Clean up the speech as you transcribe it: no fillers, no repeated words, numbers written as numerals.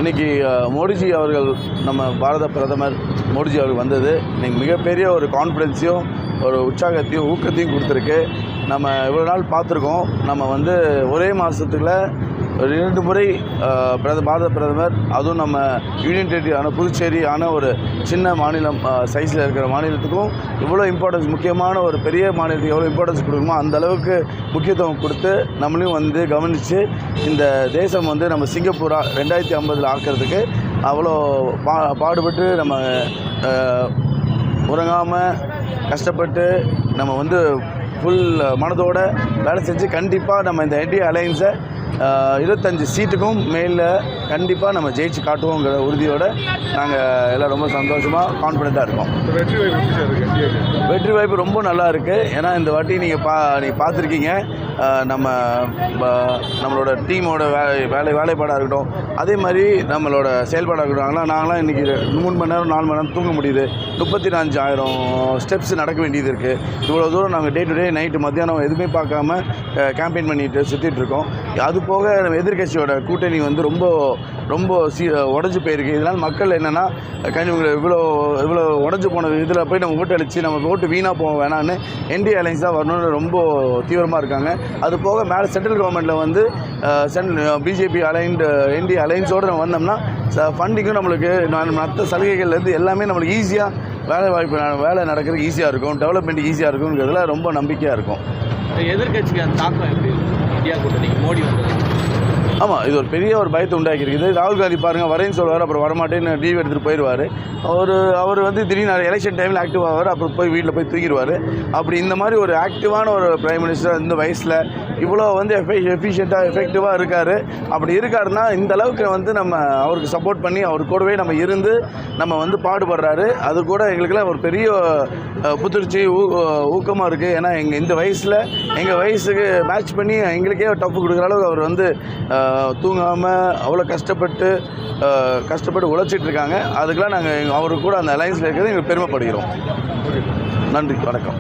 இன்றைக்கி மோடிஜி அவர்கள் நம்ம பாரத பிரதமர் மோடிஜி அவர்கள் வந்தது இன்றைக்கி மிகப்பெரிய ஒரு கான்ஃபிடென்ஸையும் ஒரு உற்சாகத்தையும் ஊக்கத்தையும் கொடுத்துருக்கு. நம்ம இவ்வளோ நாள் பார்த்துருக்கோம். நம்ம வந்து ஒரே மாதத்துக்குள்ள 2 முறை பாரத பிரதமர், அதுவும் நம்ம யூனியன் டெரிட்டரியான புதுச்சேரி ஒரு சின்ன மாநிலம் சைஸில் இருக்கிற மாநிலத்துக்கும் இவ்வளோ இம்பார்ட்டன்ஸ், முக்கியமான ஒரு பெரிய மாநிலத்துக்கு எவ்வளோ இம்பார்ட்டன்ஸ் கொடுக்குமோ அந்த அளவுக்கு முக்கியத்துவம் கொடுத்து நம்மளையும் வந்து கவனித்து இந்த தேசம் வந்து நம்ம சிங்கப்பூரா 2050 ஆக்கிறதுக்கு அவ்வளோ பாடுபட்டு நம்ம உறங்காமல் கஷ்டப்பட்டு நம்ம வந்து ஃபுல் மனதோடு வேலை செஞ்சு கண்டிப்பாக நம்ம இந்த இந்தியா அலையன்ஸை 25 சீட்டுக்கும் மேலே கண்டிப்பாக நம்ம ஜெயிச்சு காட்டுவோங்கிற உறுதியோடு நாங்கள் எல்லாம் ரொம்ப சந்தோஷமாக கான்ஃபிடெண்ட்டாக இருக்கோம். வெற்றி வாய்ப்பு ரொம்ப நல்லா இருக்குது. ஏன்னா இந்த வாட்டி நீங்கள் பார்த்துருக்கீங்க, நம்மளோட டீமோட வேலைப்பாடாக இருக்கட்டும், அதே மாதிரி நம்மளோட செயல்பாடாக இருக்கட்டும். நாங்களாம் இன்றைக்கி 3 மணி நேரம் 4 மணி நேரம் தூங்க முடியுது. 35,000 ஸ்டெப்ஸ் நடக்க வேண்டியது இருக்குது. இவ்வளோ தூரம் நாங்கள் டே டு டே நைட்டு மத்தியானம் எதுவுமே பார்க்காம கேம்பெயின் பண்ணிட்டு சுற்றிட்டுருக்கோம். அது போக நம்ம எதிர்கட்சியோட கூட்டணி வந்து ரொம்ப உடஞ்சி போயிருக்கு. இதனால் மக்கள் என்னென்னா இவ்வளோ உடஞ்சி போன இதில் போய் நம்ம ஓட்டு அடித்து நம்ம ஓட்டு வீணாக போக வேணான்னு இந்தியா அலைன்ஸ் தான் வரணும்னு ரொம்ப தீவிரமாக இருக்காங்க. அது போக மேலே சென்ட்ரல் கவர்மெண்ட்டில் வந்து பிஜேபி இந்தியா அலைன்ஸோடு நம்ம வந்தோம்னா ஃபண்டிங்கும் நம்மளுக்கு மற்ற சலுகைகள்லேருந்து எல்லாமே நம்மளுக்கு ஈஸியாக வேலை நடக்கிறதுக்கு ஈஸியாக இருக்கும், டெவலப்மெண்ட் ஈஸியாக இருக்குங்கிறதுல ரொம்ப நம்பிக்கையாக இருக்கும். எதிர்கட்சிக்கு அந்த தாக்கம் எப்படி இந்தியா கூட்டணி மோடி வந்தது? ஆமாம், இது ஒரு பெரிய ஒரு பயத்தை உண்டாக்கியிருக்குது. ராகுல் காந்தி பாருங்கள், வரேன்னு சொல்லுவார், அப்புறம் வரமாட்டேன்னு லீவ் எடுத்துகிட்டு போயிடுவார். அவர் வந்து திடீர்னு எலெக்ஷன் டைமில் ஆக்டிவ் ஆவார், அப்புறம் போய் வீட்டில் போய் தூக்கிடுவார். அப்படி இந்த மாதிரி ஒரு ஆக்டிவான ஒரு பிரைம் மினிஸ்டர் இந்த வயசில் இவ்வளோ வந்து எஃபிஷியண்ட்டாக எஃபெக்டிவாக இருக்கார். அப்படி இருக்காருன்னா இந்த அளவுக்கு வந்து நம்ம அவருக்கு சப்போர்ட் பண்ணி அவர் கூடவே நம்ம இருந்து நம்ம வந்து பாடுபடுறாரு. அது கூட எங்களுக்கெல்லாம் ஒரு பெரிய புத்துணர்ச்சி ஊக்கமாக இருக்குது. ஏன்னா இந்த வயசில் எங்கள் வயசுக்கு மேட்ச் பண்ணி எங்களுக்கே டஃப் கொடுக்குற அளவுக்கு அவர் வந்து தூங்காமல் அவ்வளோ கஷ்டப்பட்டு உழைச்சிட்ருக்காங்க. அதுக்கெலாம் நாங்கள் அவருக்கு கூட அந்த அலைன்ஸில் இருக்கிறது எங்களுக்கு பெருமைப்படுகிறோம். நன்றி, வணக்கம்.